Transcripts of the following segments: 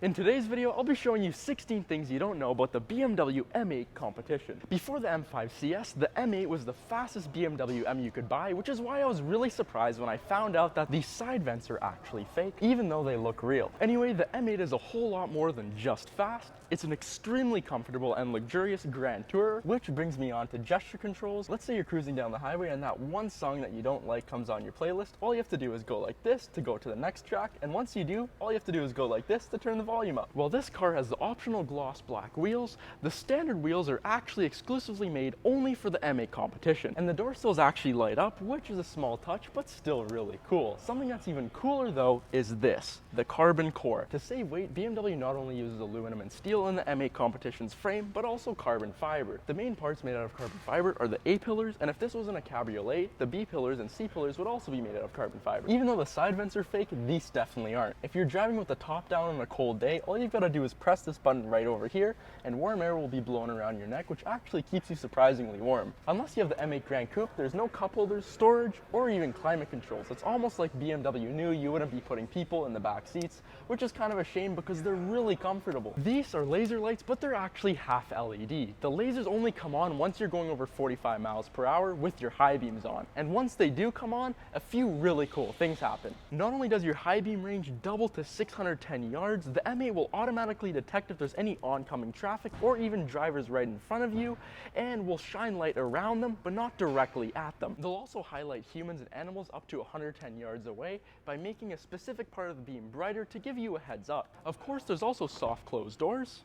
In today's video, I'll be showing you 16 things you don't know about the BMW M8 Competition. Before the M5 CS, the M8 was the fastest BMW M you could buy, which is why I was really surprised when I found out that these side vents are actually fake, even though they look real. Anyway, the M8 is a whole lot more than just fast. It's an extremely comfortable and luxurious grand tourer, which brings me on to gesture controls. Let's say you're cruising down the highway and that one song that you don't like comes on your playlist. All you have to do is go like this to go to the next track, and once you do, all you have to do is go like this to turn the volume up. While this car has the optional gloss black wheels, the standard wheels are actually exclusively made only for the M8 Competition. And the door sills actually light up, which is a small touch, but still really cool. Something that's even cooler though is this, the carbon core. To save weight, BMW not only uses aluminum and steel in the M8 Competition's frame, but also carbon fiber. The main parts made out of carbon fiber are the A pillars, and if this wasn't a cabriolet, the B pillars and C pillars would also be made out of carbon fiber. Even though the side vents are fake, these definitely aren't. If you're driving with the top down on a cold day, all you've got to do is press this button right over here, and warm air will be blown around your neck, which actually keeps you surprisingly warm. Unless you have the M8 Grand Coupe, there's no cup holders, storage, or even climate controls. It's almost like BMW knew you wouldn't be putting people in the back seats, which is kind of a shame because they're really comfortable. These are laser lights, but they're actually half LED. The lasers only come on once you're going over 45 miles per hour with your high beams on. And once they do come on, a few really cool things happen. Not only does your high beam range double to 610 yards, the M8 will automatically detect if there's any oncoming traffic or even drivers right in front of you, and will shine light around them, but not directly at them. They'll also highlight humans and animals up to 110 yards away by making a specific part of the beam brighter to give you a heads up. Of course, there's also soft closed doors,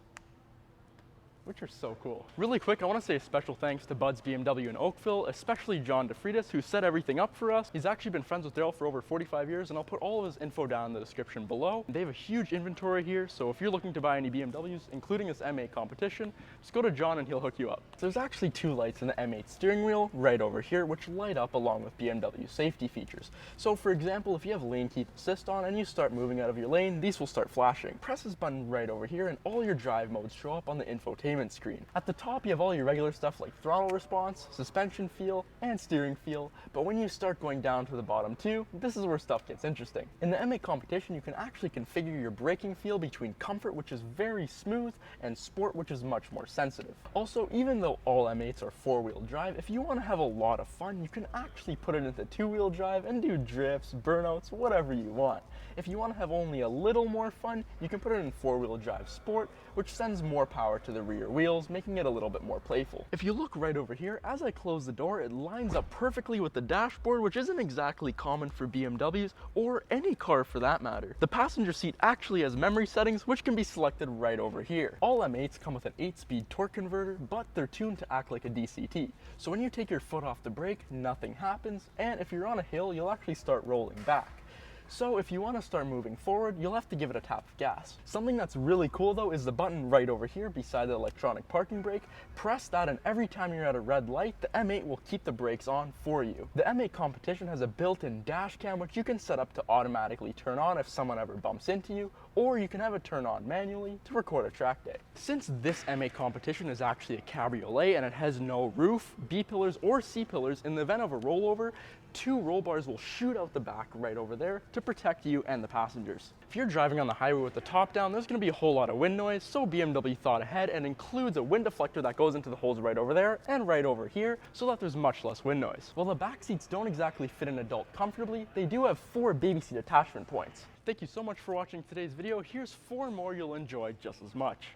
which are so cool. Really quick, I want to say a special thanks to Bud's BMW in Oakville, especially John DeFreitas, who set everything up for us. He's actually been friends with Daryl for over 45 years, and I'll put all of his info down in the description below. They have a huge inventory here, so if you're looking to buy any BMWs, including this M8 Competition, just go to John and he'll hook you up. There's actually two lights in the M8 steering wheel right over here, which light up along with BMW safety features. So for example, if you have lane keep assist on and you start moving out of your lane, these will start flashing. Press this button right over here and all your drive modes show up on the infotainment screen. At the top, you have all your regular stuff like throttle response, suspension feel, and steering feel, but when you start going down to the bottom too, this is where stuff gets interesting. In the M8 Competition, you can actually configure your braking feel between comfort, which is very smooth, and sport, which is much more sensitive. Also, even though all M8s are four-wheel drive, if you want to have a lot of fun, you can actually put it into two-wheel drive and do drifts, burnouts, whatever you want. If you want to have only a little more fun, you can put it in four-wheel drive sport, which sends more power to the rear wheels, making it a little bit more playful. If you look right over here, as I close the door, it lines up perfectly with the dashboard, which isn't exactly common for BMWs, or any car for that matter. The passenger seat actually has memory settings, which can be selected right over here. All M8s come with an 8-speed torque converter, but they're tuned to act like a DCT. So when you take your foot off the brake, nothing happens, and if you're on a hill, you'll actually start rolling back. So if you want to start moving forward, you'll have to give it a tap of gas. Something that's really cool though is the button right over here beside the electronic parking brake. Press that and every time you're at a red light, the M8 will keep the brakes on for you. The M8 Competition has a built-in dash cam which you can set up to automatically turn on if someone ever bumps into you, or you can have it turn on manually to record a track day. Since this M8 Competition is actually a cabriolet and it has no roof, B pillars or C pillars, in the event of a rollover, two roll bars will shoot out the back right over there to protect you and the passengers. If you're driving on the highway with the top down, there's going to be a whole lot of wind noise, so BMW thought ahead and includes a wind deflector that goes into the holes right over there and right over here, so that there's much less wind noise. While the back seats don't exactly fit an adult comfortably, they do have 4 baby seat attachment points. Thank you so much for watching today's video. Here's 4 more you'll enjoy just as much.